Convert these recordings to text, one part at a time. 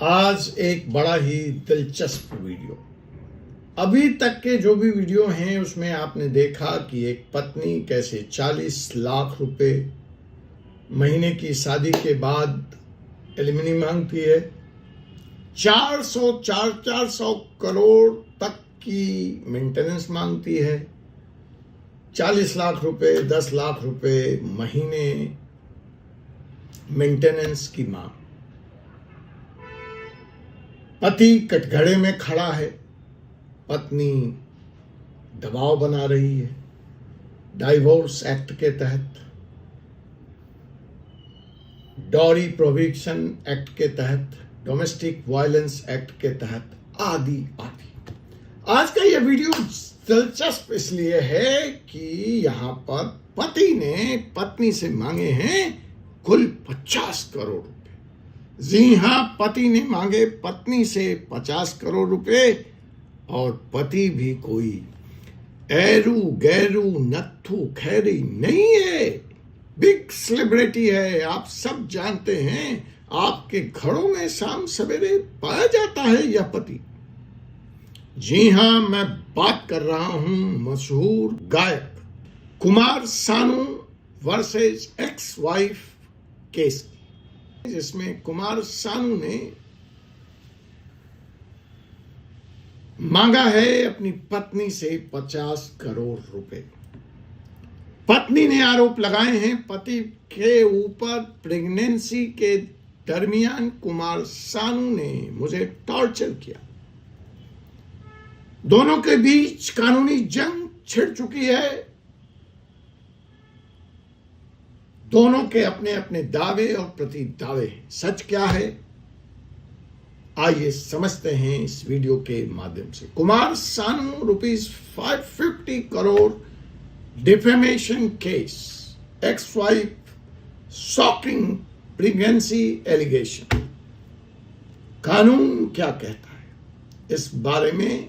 आज एक बड़ा ही दिलचस्प वीडियो। अभी तक के जो भी वीडियो हैं उसमें आपने देखा कि एक पत्नी कैसे 40 लाख रुपए महीने की शादी के बाद एलिमनी मांगती है। 400 करोड़ तक की मेंटेनेंस मांगती है। 40 लाख रुपए, 10 लाख रुपए महीने मेंटेनेंस की मांग। पति कटघरे में खड़ा है, पत्नी दबाव बना रही है। डाइवोर्स एक्ट के तहत, डॉरी प्रोहिबिशन एक्ट के तहत, डोमेस्टिक वायलेंस एक्ट के तहत, आदि आदि। आज का यह वीडियो दिलचस्प इसलिए है कि यहां पर पति ने पत्नी से मांगे हैं कुल 50 करोड़ रुपए। जी हां, पति ने मांगे पत्नी से 50 करोड़ रुपए और पति भी कोई एरू गैरू नत्थू खैरी नहीं है, बिग सेलिब्रिटी है। आप सब जानते हैं, आपके घरों में शाम सवेरे पाया जाता है यह पति। जी हां, मैं बात कर रहा हूं मशहूर गायक Kumar Sanu versus ex wife case की, जिसमें कुमार सानू ने मांगा है अपनी पत्नी से 50 करोड़ रुपए। पत्नी ने आरोप लगाए हैं पति के ऊपर प्रेगनेंसी के दरमियान कुमार सानू ने मुझे टॉर्चर किया। दोनों के बीच कानूनी जंग छिड़ चुकी है। दोनों के अपने अपने दावे और प्रति दावे हैं। सच क्या है, आइए समझते हैं इस वीडियो के माध्यम से। Kumar Sanu ₹550 crore defamation case, ex wife shocking pregnancy allegation. कानून क्या कहता है इस बारे में,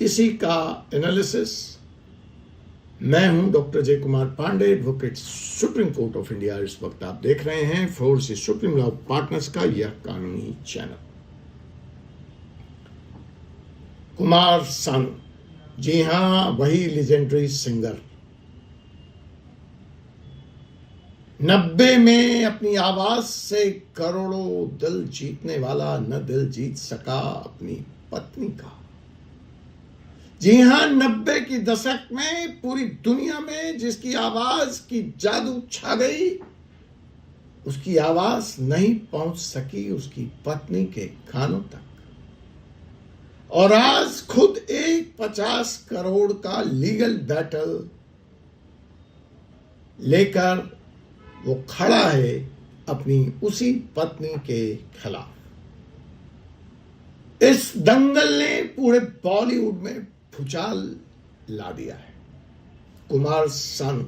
इसी का एनालिसिस मैं हूं doctor Jai Kumar Pandey, advocate supreme court of India. इस वक्त आप देख रहे हैं फोर्स सुप्रीम लॉ पार्टनर्स का यह कानूनी चैनल। कुमार सानू, जी हां, वही लेजेंडरी सिंगर। 90 में अपनी आवाज से करोड़ों दिल जीतने वाला न दिल जीत सका अपनी पत्नी का। जी हां, 90 की दशक में पूरी दुनिया में जिसकी आवाज की जादू छा गई, उसकी आवाज नहीं पहुंच सकी उसकी पत्नी के कानों तक। और आज खुद एक 50 करोड़ का लीगल बैटल लेकर वो खड़ा है अपनी उसी पत्नी के खिलाफ। इस दंगल ने पूरे बॉलीवुड में भूचाल ला दिया है। कुमार सानू,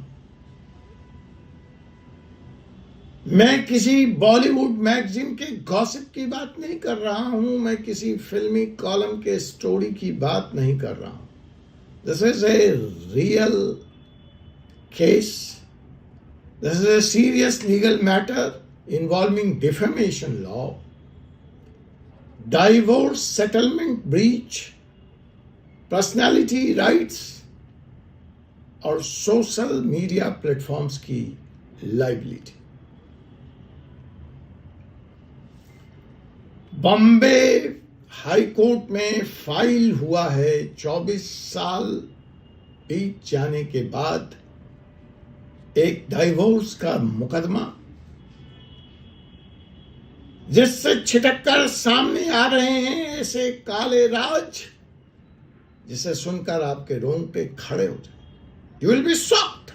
मैं किसी बॉलीवुड मैगजीन के गॉसिप की बात नहीं कर रहा हूं, मैं किसी फिल्मी कॉलम के स्टोरी की बात नहीं कर रहा हूं। This is a real case, this is a serious legal matter involving defamation law, divorce settlement breach, personality rights और सोशल मीडिया प्लेटफॉर्म्स की लाइबिलिटी। बॉम्बे हाई कोर्ट में फाइल हुआ है 24 साल बीत जाने के बाद एक डाइवोर्स का मुकदमा, जिससे छिटककर सामने आ रहे हैं ऐसे काले राज जिसे सुनकर आपके रोंगटे खड़े हो जाए। You will be shocked.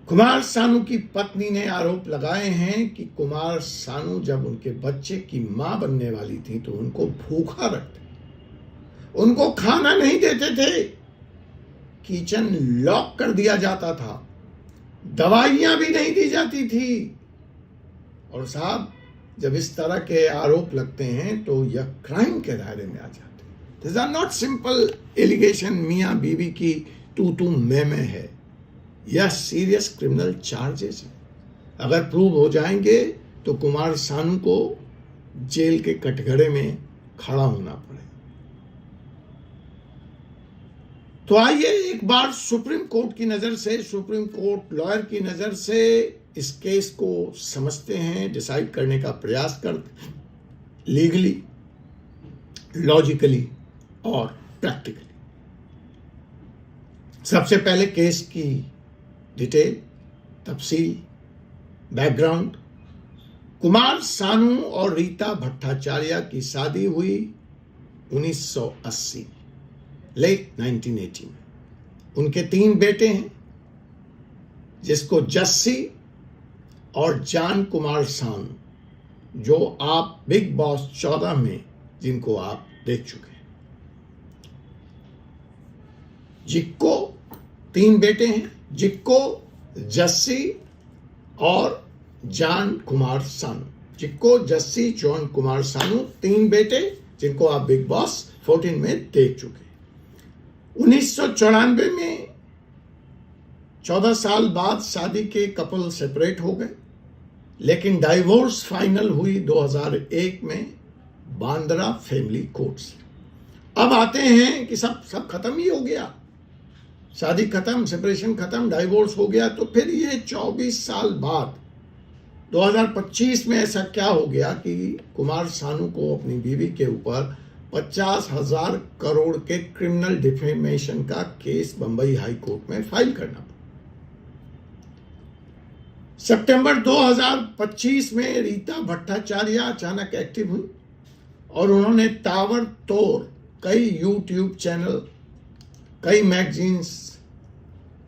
Kumar Sanu की पत्नी ने आरोप लगाए हैं कि कुमार सानू जब उनके बच्चे की मां बनने वाली थी तो उनको भूखा रखते, उनको खाना नहीं देते थे, किचन लॉक कर दिया जाता था, दवाइयां भी नहीं दी जाती थी। और साहब, जब इस तरह के आरोप लगते हैं तो यह क्राइम के दायरे में आ जाते हैं। This are not simple allegation मियां बीवी की तू मैं है। यह सीरियस क्रिमिनल चार्जेस है। अगर प्रूव हो जाएंगे तो कुमार सानू को जेल के कटघरे में खड़ा होना पड़े। तो आइए एक बार सुप्रीम कोर्ट की नजर से, सुप्रीम कोर्ट लॉयर की नजर से इस केस को समझते हैं, डिसाइड करने का प्रयास करते हैं, लीगली, लॉजिकली और प्रैक्टिकली। सबसे पहले केस की डिटेल, तफसील, बैकग्राउंड। कुमार सानू और रीता भट्टाचार्य की शादी हुई 1980 लेट 1980 में। उनके 3 बेटे हैं, जिसको जस्सी और जान कुमार सानू, जो आप बिग बॉस 14 में जिनको आप देख चुके हैं। जिक्को 3 बेटे हैं, जिक्को, जस्सी और जान कुमार सानू। जिक्को, जस्सी, जॉन कुमार सानू, 3 बेटे जिनको आप बिग बॉस 14 में देख चुके हैं। 1994 में 14 साल बाद शादी के कपल सेपरेट हो गए, लेकिन डाइवोर्स फाइनल हुई 2001 में बांद्रा फैमिली कोर्ट से। अब आते हैं कि सब खत्म ही हो गया, शादी खत्म, सेपरेशन खत्म, डाइवोर्स हो गया, तो फिर ये 24 साल बाद 2025 में ऐसा क्या हो गया कि कुमार सानू को अपनी बीवी के ऊपर 50,000 करोड़ के क्रिमिनल डिफेमेशन का केस बंबई हाई कोर्ट में फाइल करना पड़ा। सितंबर 2025 में रीता भट्टाचार्य अचानक एक्टिव हुई और उन्होंने ताबड़तोड़ कई यूट्यूब चैनल, कई मैगजीन्स,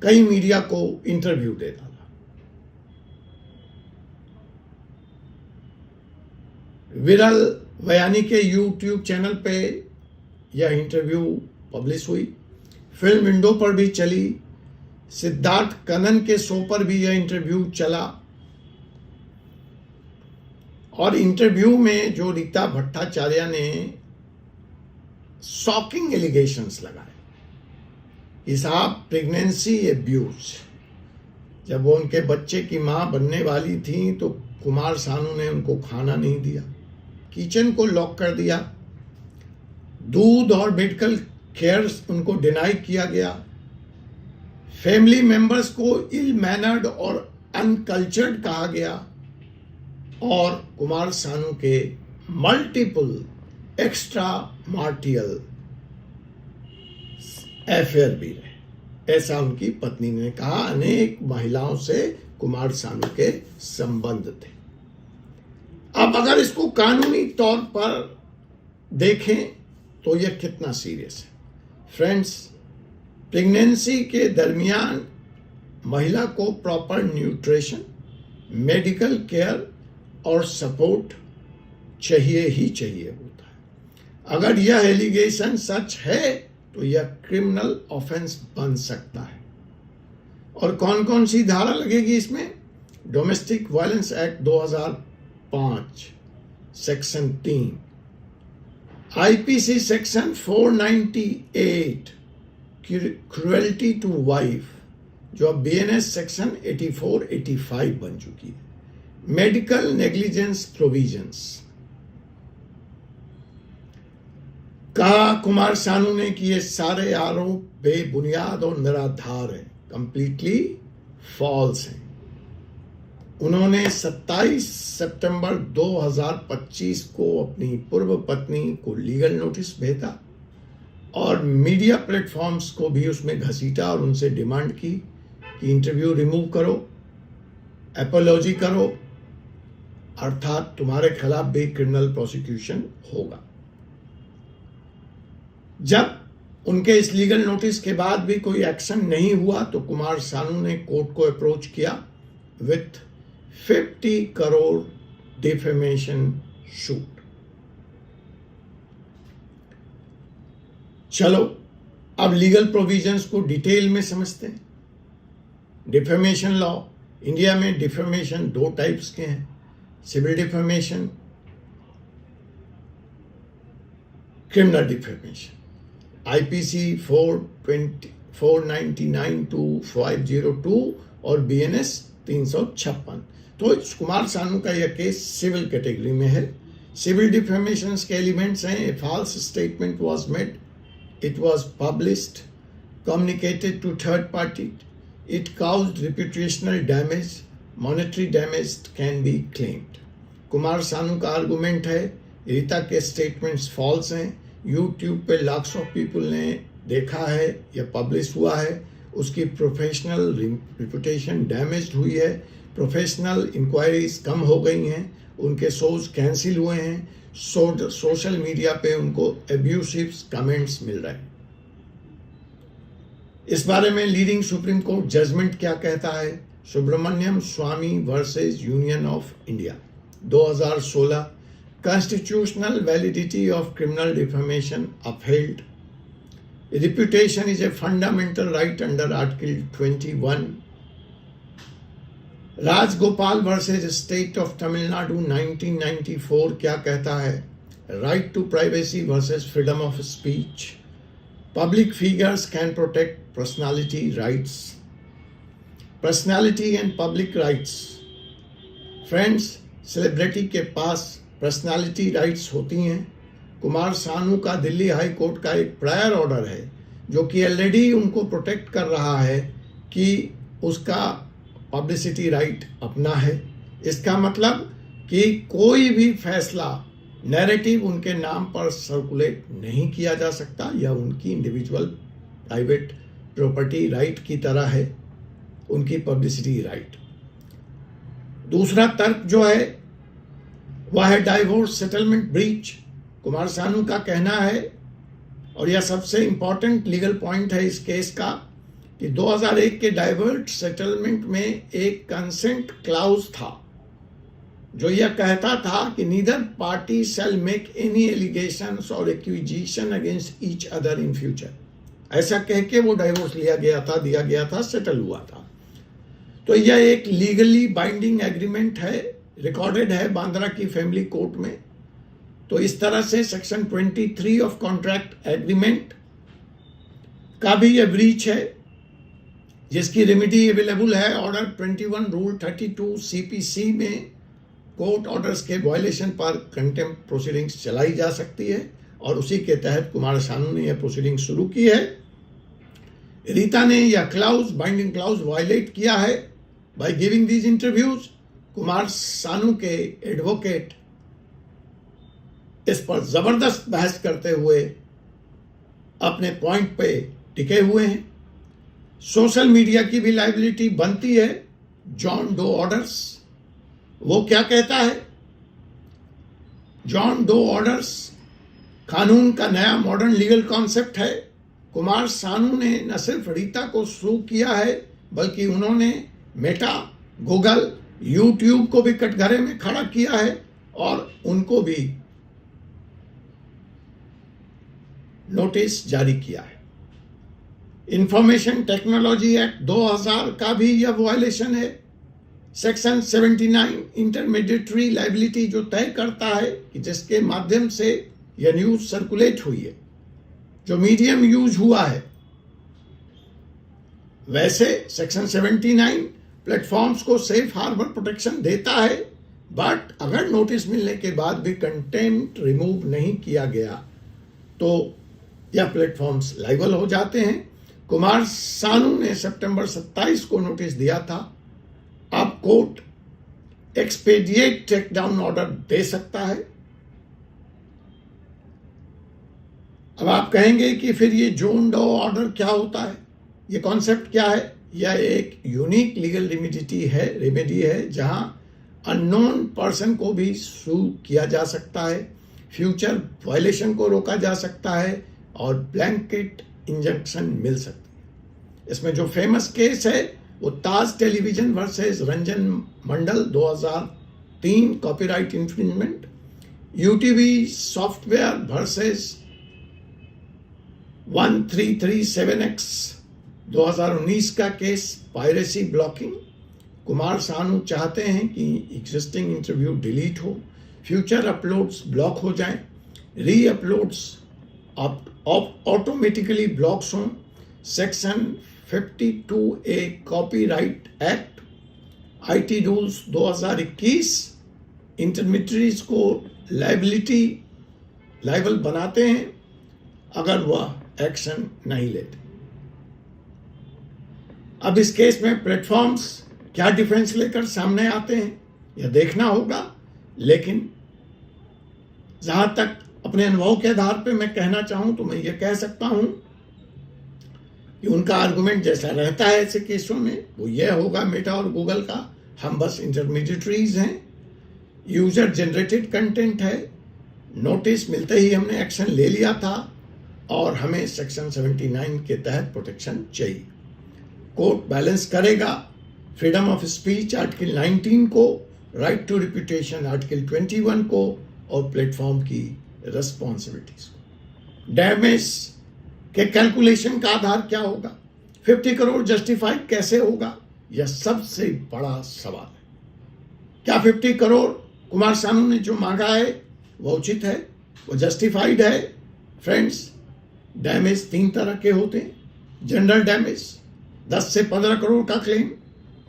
कई मीडिया को इंटरव्यू दे डाला। विरल बयानी के यूट्यूब चैनल पे यह इंटरव्यू पब्लिश हुई, फिल्म विंडो पर भी चली, सिद्धार्थ कनन के शो पर भी यह इंटरव्यू चला। और इंटरव्यू में जो रीता भट्टाचार्य ने शॉकिंग एलिगेशंस लगाए कि साहब प्रेगनेंसी एब्यूज, जब वो उनके बच्चे की मां बनने वाली थी तो कुमार सानू ने उनको खाना नहीं दिया, किचन को लॉक कर दिया, दूध और मेडिकल केयर उनको डिनाई किया गया, फैमिली मेंबर्स को इल मैनर्ड और अनकल्चर्ड कहा गया, और कुमार सानू के मल्टीपल एक्स्ट्रा मार्टियल अफेयर भी रहे, ऐसा उनकी पत्नी ने कहा। अनेक महिलाओं से कुमार सानू के संबंध थे। अब अगर इसको कानूनी तौर पर देखें तो यह कितना सीरियस है। फ्रेंड्स, प्रेगनेंसी के दरमियान महिला को प्रॉपर न्यूट्रिशन, मेडिकल केयर और सपोर्ट चाहिए ही चाहिए होता है। अगर यह एलिगेशन सच है तो यह क्रिमिनल ऑफेंस बन सकता है। और कौन कौन सी धारा लगेगी इसमें? Domestic violence act 2005 section 3, IPC section 498 cruelty to wife, जो अब बीएनएस सेक्शन 84-85 बन चुकी है, मेडिकल नेग्लिजेंस प्रोविजंस। कहा कुमार सानू ने कि ये सारे आरोप बेबुनियाद और निराधार हैं, कंप्लीटली फॉल्स हैं। उन्होंने 27 सितंबर 2025 को अपनी पूर्व पत्नी को लीगल नोटिस भेजा और मीडिया प्लेटफॉर्म्स को भी उसमें घसीटा और उनसे डिमांड की कि इंटरव्यू रिमूव करो, एपोलॉजी करो, अर्थात तुम्हारे खिलाफ भी क्रिमिनल प्रोसिक्यूशन होगा। जब उनके इस लीगल नोटिस के बाद भी कोई एक्शन नहीं हुआ तो कुमार सानू ने कोर्ट को अप्रोच किया विथ 50 करोड़ डिफेमेशन सूट। चलो अब लीगल प्रोविजंस को डिटेल में समझते हैं। डिफेमेशन लॉ, इंडिया में डिफेमेशन 2 टाइप्स के हैं, civil defamation, criminal defamation. IPC 499-502 और बीएनएस 356। तो कुमार सानू का यह केस सिविल कैटेगरी में है। सिविल डिफेमेशन के एलिमेंट्स हैं, a false statement was made, it was published, communicated to third party, it caused reputational damage, monetary damage can be claimed. Kumar Sanu का argument है रीता के स्टेटमेंट्स फॉल्स हैं, यूट्यूब पे lakhs of people ने देखा है, यह पब्लिश हुआ है, उसकी प्रोफेशनल रिपुटेशन डैमेज हुई है, प्रोफेशनल इंक्वायरीज कम हो गई हैं, उनके शोज कैंसिल हुए हैं, सोशल मीडिया पे उनको एब्यूसिव कमेंट्स मिल रहे हैं। इस बारे में लीडिंग सुप्रीम कोर्ट जजमेंट क्या कहता है? Subramaniam Swamy versus union of India 2016, constitutional validity of criminal defamation upheld. Reputation is a fundamental right under Article 21. Rajagopal versus state of Tamil Nadu 1994 क्या कहता है? Right to privacy versus freedom of speech, public figures can protect personality rights, personality and public rights. Friends, celebrity के पास personality rights होती हैं। कुमार सानू का Delhi high court का एक प्रायर ऑर्डर है जो कि ऑलरेडी उनको प्रोटेक्ट कर रहा है कि उसका पब्लिसिटी राइट अपना है। इसका मतलब कि कोई भी फैसला, नैरेटिव उनके नाम पर सर्कुलेट नहीं किया जा सकता, या उनकी इंडिविजुअल प्राइवेट प्रॉपर्टी राइट की तरह है उनकी पब्लिसिटी राइट। दूसरा तर्क जो है वह है divorce settlement breach. Kumar Sanu का कहना है, और यह सबसे इंपॉर्टेंट लीगल पॉइंट है इस केस का, कि 2001 के डाइवोर्स सेटलमेंट में एक कंसेंट क्लाउज था जो यह कहता था कि neither party shall make any allegations और accusation against each other in future. ऐसा कह के वो डाइवोर्स दिया गया था, सेटल हुआ था। तो यह एक लीगली बाइंडिंग एग्रीमेंट है, रिकॉर्डेड है बांद्रा की फैमिली कोर्ट में। तो इस तरह से सेक्शन 23 ऑफ कॉन्ट्रैक्ट एग्रीमेंट का भी यह ब्रीच है, जिसकी रेमेडी अवेलेबल है ऑर्डर 21 रूल 32 सीपीसी में। कोर्ट ऑर्डर्स के वायलेशन पर कंटेम्प्ट प्रोसीडिंग्स चलाई जा सकती है, और उसी के तहत कुमार सानू ने यह प्रोसीडिंग शुरू की है। रीता ने यह क्लाउज, बाइंडिंग क्लाउज वायलेट किया है by giving these interviews. Kumar Sanu के एडवोकेट इस पर जबरदस्त बहस करते हुए अपने पॉइंट पे टिके हुए हैं। सोशल मीडिया की भी लायबिलिटी बनती है। जॉन डो ऑर्डर्स, वो क्या कहता है? जॉन डो ऑर्डर्स कानून का नया मॉडर्न लीगल कॉन्सेप्ट है। कुमार सानू ने न सिर्फ रीता को सू किया है, बल्कि उन्होंने मेटा, गूगल, यूट्यूब को भी कटघरे में खड़ा किया है और उनको भी नोटिस जारी किया है। इंफॉर्मेशन टेक्नोलॉजी एक्ट 2000 का भी यह वायलेशन है। सेक्शन 79 इंटरमीडिएटरी लायबिलिटी जो तय करता है कि जिसके माध्यम से यह न्यूज सर्कुलेट हुई है, जो मीडियम यूज हुआ है, वैसे सेक्शन 79 प्लेटफॉर्म्स को सेफ हार्बर प्रोटेक्शन देता है, बट अगर नोटिस मिलने के बाद भी कंटेंट रिमूव नहीं किया गया तो यह प्लेटफॉर्म्स लाइबल हो जाते हैं। कुमार सानू ने सितंबर 27 को नोटिस दिया था। अब कोर्ट एक्सपेडिएट टेकडाउन ऑर्डर दे सकता है। अब आप कहेंगे कि फिर ये जॉन डो ऑर्डर क्या होता है, ये कॉन्सेप्ट क्या है? यह एक यूनिक लीगल रेमेडी है जहां अननोन पर्सन को भी सू किया जा सकता है, फ्यूचर वायलेशन को रोका जा सकता है और ब्लैंकेट इंजंक्शन मिल सकती है। इसमें जो फेमस केस है वो ताज टेलीविजन वर्सेस रंजन मंडल 2003 copyright infringement, UTV software versus 1337X 2019 का case, piracy blocking. Kumar Sanu चाहते हैं कि एग्जिस्टिंग इंटरव्यू डिलीट हो, फ्यूचर अपलोड्स ब्लॉक हो जाएं, री अपलोड्स ऑटोमेटिकली ब्लॉक्स हों। Section 52A copyright act IT rules 2021 intermediates को लायबल बनाते हैं अगर वह एक्शन नहीं लेते। अब इस केस में प्लेटफॉर्म्स क्या डिफेंस लेकर सामने आते हैं यह देखना होगा, लेकिन जहां तक अपने अनुभव के आधार पर मैं कहना चाहूं तो मैं ये कह सकता हूं कि उनका आर्गुमेंट जैसा रहता है ऐसे केसों में वो यह होगा, मेटा और गूगल का, हम बस इंटरमीडिएटरीज हैं, यूजर जनरेटेड कंटेंट है, नोटिस मिलते ही हमने एक्शन ले लिया था और हमें सेक्शन 79 के तहत प्रोटेक्शन चाहिए। कोर्ट बैलेंस करेगा फ्रीडम ऑफ स्पीच आर्टिकल 19 को, राइट टू रिप्यूटेशन आर्टिकल 21 को और प्लेटफॉर्म की रिस्पॉन्सिबिलिटीज को। डैमेज के कैलकुलेशन का आधार क्या होगा, 50 करोड़ जस्टिफाइड कैसे होगा, यह सबसे बड़ा सवाल है। क्या 50 करोड़ कुमार सानू ने जो मांगा है वो उचित है, वो जस्टिफाइड है? फ्रेंड्स, डैमेज 3 तरह के होते हैं। जनरल डैमेज 10 से 15 करोड़ का क्लेम,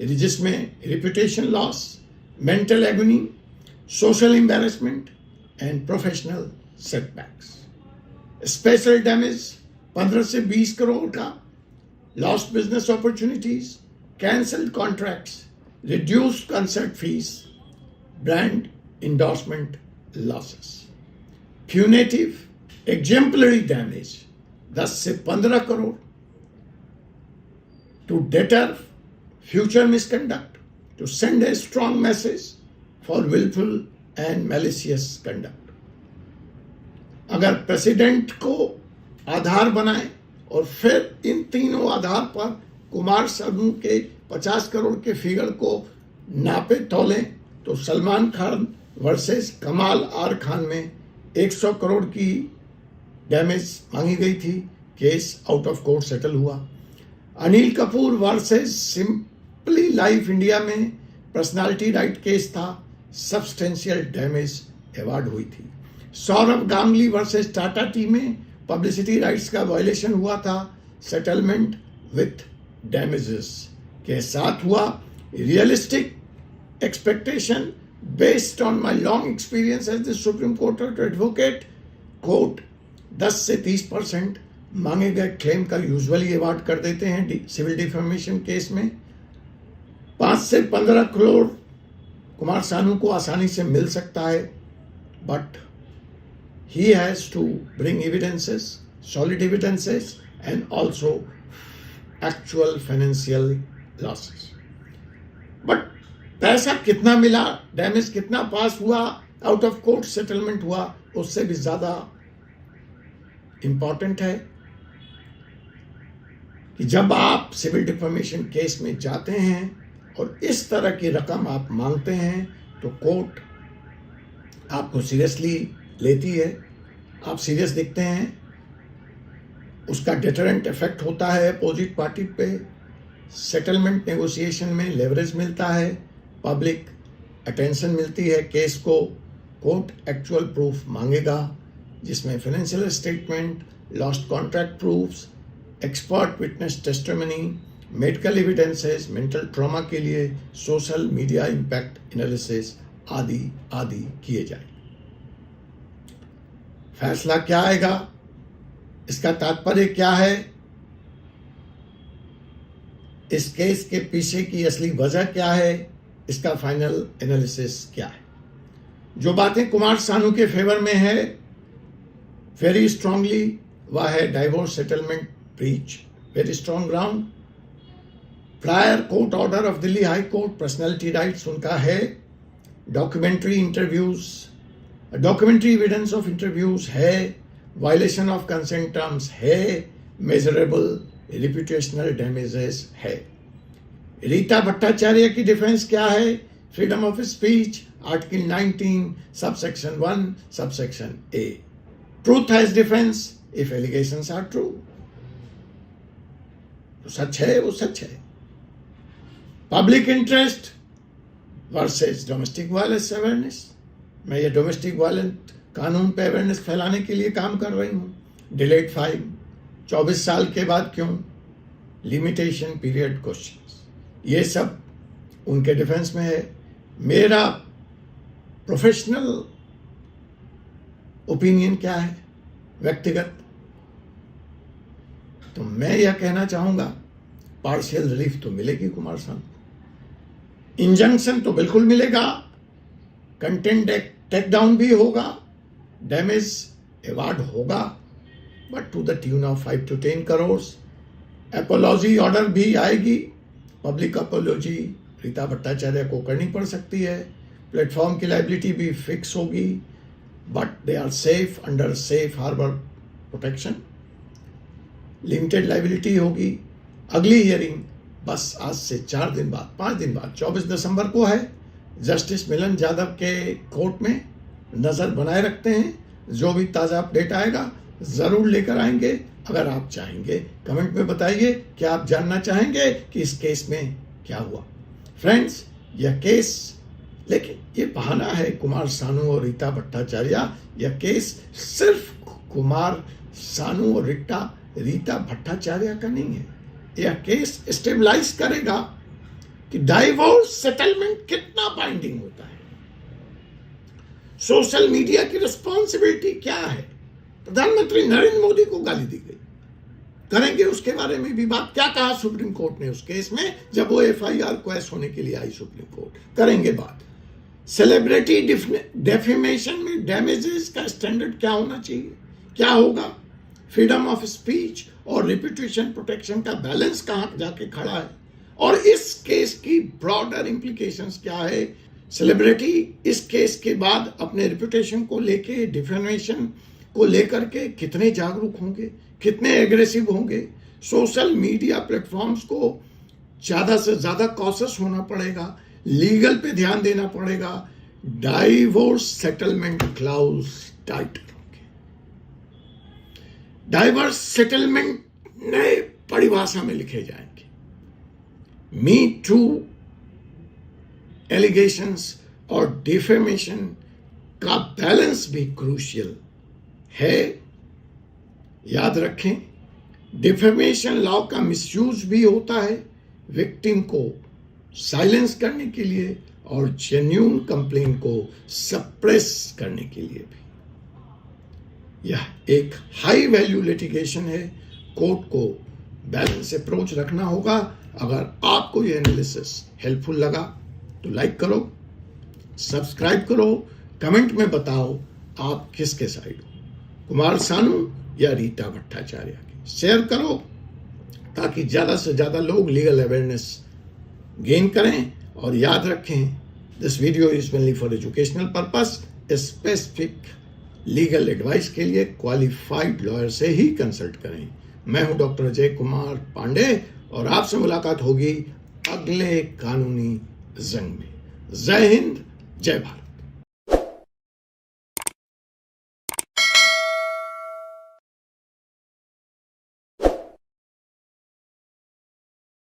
जिसमें reputation loss, mental agony, social embarrassment and professional setbacks. Special damage 15 से 20 करोड़ का, lost business opportunities, cancelled contracts, reduced concert fees, brand endorsement losses. Punitive exemplary damage 10 से 15 crore, to deter future misconduct, to send a strong message for wilful and malicious conduct. अगर president को आधार बनाए और फिर इन तीनों आधार पर कुमार सानू के 50 करोड़ के फिगर को नापे तोलें तो सलमान खान वर्सेस कमाल आर खान में 100 करोड़ की डैमेज मांगी गई थी, case out of court settle हुआ। Anil Kapoor versus simply life India में पर्सनालिटी राइट केस था, सब्सटेंशियल डैमेज अवार्ड हुई थी। सौरभ गांगुली वर्सेस टाटा टी में पब्लिसिटी राइट्स का वायलेशन हुआ था, सेटलमेंट विथ डैमेजेस के साथ हुआ। Realistic expectation based on my long experience as the supreme court advocate, court 10 से 30% मांगे गए क्लेम का यूजुअली अवार्ड कर देते हैं सिविल डिफेमेशन केस में। 5 से 15 करोड़ कुमार सानू को आसानी से मिल सकता है, but he has to bring evidences, solid evidences, and also actual financial losses. But पैसा कितना मिला, डैमेज कितना पास हुआ, आउट ऑफ कोर्ट सेटलमेंट हुआ, उससे भी ज्यादा इंपॉर्टेंट है कि जब आप सिविल डिफेमेशन केस में जाते हैं और इस तरह की रकम आप मांगते हैं तो कोर्ट आपको सीरियसली लेती है, आप सीरियस दिखते हैं, उसका डिटरेंट इफेक्ट होता है अपोजिट पार्टी पे, सेटलमेंट नेगोशिएशन में लेवरेज मिलता है, पब्लिक अटेंशन मिलती है केस को, कोर्ट एक्चुअल प्रूफ मांगेगा जिसमें financial statement, lost contract proofs, expert witness testimony, medical evidences, mental trauma के लिए सोशल मीडिया इम्पैक्ट एनालिसिस आदि आदि किए जाए। फैसला क्या आएगा, इसका तात्पर्य क्या है, इस केस के पीछे की असली वजह क्या है, इसका फाइनल एनालिसिस क्या है। जो बातें कुमार सानू के फेवर में है वेरी स्ट्रांगली, वह है divorce settlement breach, very strong ground. Prior court order of Delhi high court, personality rights उनका है। Documentary interviews, documentary evidence of interviews है, वायलेशन ऑफ कंसेंट टर्म्स है, मेजरेबल रिप्यूटेशनल डैमेजेस है। रीता भट्टाचार्य की डिफेंस क्या है, freedom of speech article 19 subsection 1 subsection A. Truth has defence if allegations are true, तो सच है वो सच है। Public interest versus domestic violence awareness, मैं ये डोमेस्टिक वायलेंस कानून पे अवेयरनेस फैलाने के लिए काम कर रही हूँ। डिलेड फाइल 24 साल के बाद क्यों, लिमिटेशन पीरियड क्वेश्चंस, ये सब उनके डिफेंस में है। मेरा प्रोफेशनल ओपिनियन क्या है व्यक्तिगत, तो मैं यह कहना चाहूंगा पार्शियल रिलीफ तो मिलेगी कुमार सानू, इंजंक्शन तो बिल्कुल मिलेगा, कंटेंट टेक डाउन भी होगा, डैमेज अवार्ड होगा, but to the tune of 5 to 10 crore. Apology order भी आएगी, पब्लिक अपोलॉजी रीता भट्टाचार्य को करनी पड़ सकती है, प्लेटफॉर्म की लाइबिलिटी भी फिक्स होगी, but they are safe under safe harbour protection. Limited liability होगी। अगली हियरिंग बस आज से 4 दिन बाद, 5 दिन बाद 24 दिसंबर को है। जस्टिस मिलन यादव के कोर्ट में नजर बनाए रखते हैं, जो भी ताज़ा अपडेट आएगा ज़रूर लेकर आएंगे। अगर आप चाहेंगे कमेंट में बताइए कि आप जानना चाहेंगे कि इस केस में क्या हुआ। फ्रेंड्स, यह केस, लेकिन ये बहाना है कुमार सानू और रीता भट्टाचार्य, यह केस सिर्फ कुमार सानू और रीता भट्टाचार्य का नहीं है। यह केस स्टेबलाइज करेगा कि डाइवोर्स सेटलमेंट कितना बाइंडिंग होता है, सोशल मीडिया की रिस्पॉन्सिबिलिटी क्या है। प्रधानमंत्री नरेंद्र मोदी को गाली दी गई, करेंगे उसके बारे में भी बात। क्या कहा सुप्रीम कोर्ट ने उस केस में जब वो FIR क्वेश होने के लिए आई सुप्रीम कोर्ट, करेंगे बात। सेलिब्रिटी डेफेमेशन में डैमेजेस का स्टैंडर्ड क्या होना चाहिए, क्या होगा, फ्रीडम ऑफ स्पीच और रेपुटेशन प्रोटेक्शन का बैलेंस कहां जाके खड़ा है, और इस केस की ब्रॉडर इंप्लीकेशंस क्या है। सेलिब्रिटी इस केस के बाद अपने रेपुटेशन को लेके, डिफेमेशन को लेकर के कितने जागरूक होंगे, कितने एग्रेसिव होंगे। सोशल मीडिया प्लेटफॉर्म्स को ज्यादा से ज्यादा कॉशियस होना पड़ेगा, लीगल पे ध्यान देना पड़ेगा। डाइवोर्स सेटलमेंट क्लाउज टाइट होंगे। डाइवोर्स सेटलमेंट नए परिभाषा में लिखे जाएंगे। मी टू एलिगेशंस और डिफेमेशन का बैलेंस भी क्रूशियल है। याद रखें, डिफेमेशन लॉ का मिसयूज भी होता है विक्टिम को साइलेंस करने के लिए और जेन्युइन कंप्लेंट को सप्रेस करने के लिए भी। यह एक हाई वैल्यू लिटिगेशन है, कोर्ट को बैलेंस अप्रोच रखना होगा। अगर आपको यह एनालिसिस हेल्पफुल लगा तो लाइक करो, सब्सक्राइब करो, कमेंट में बताओ आप किसके साइड हो, कुमार सानू या रीता भट्टाचार्य की। शेयर करो ताकि ज्यादा से ज्यादा लोग लीगल अवेयरनेस गेन करें। और याद रखें, this video is mainly for educational purpose. Specific legal advice के लिए क्वालिफाइड लॉयर से ही कंसल्ट करें। मैं हूं डॉक्टर अजय कुमार पांडे और आपसे मुलाकात होगी अगले कानूनी जंग में। जय हिंद, जय भारत।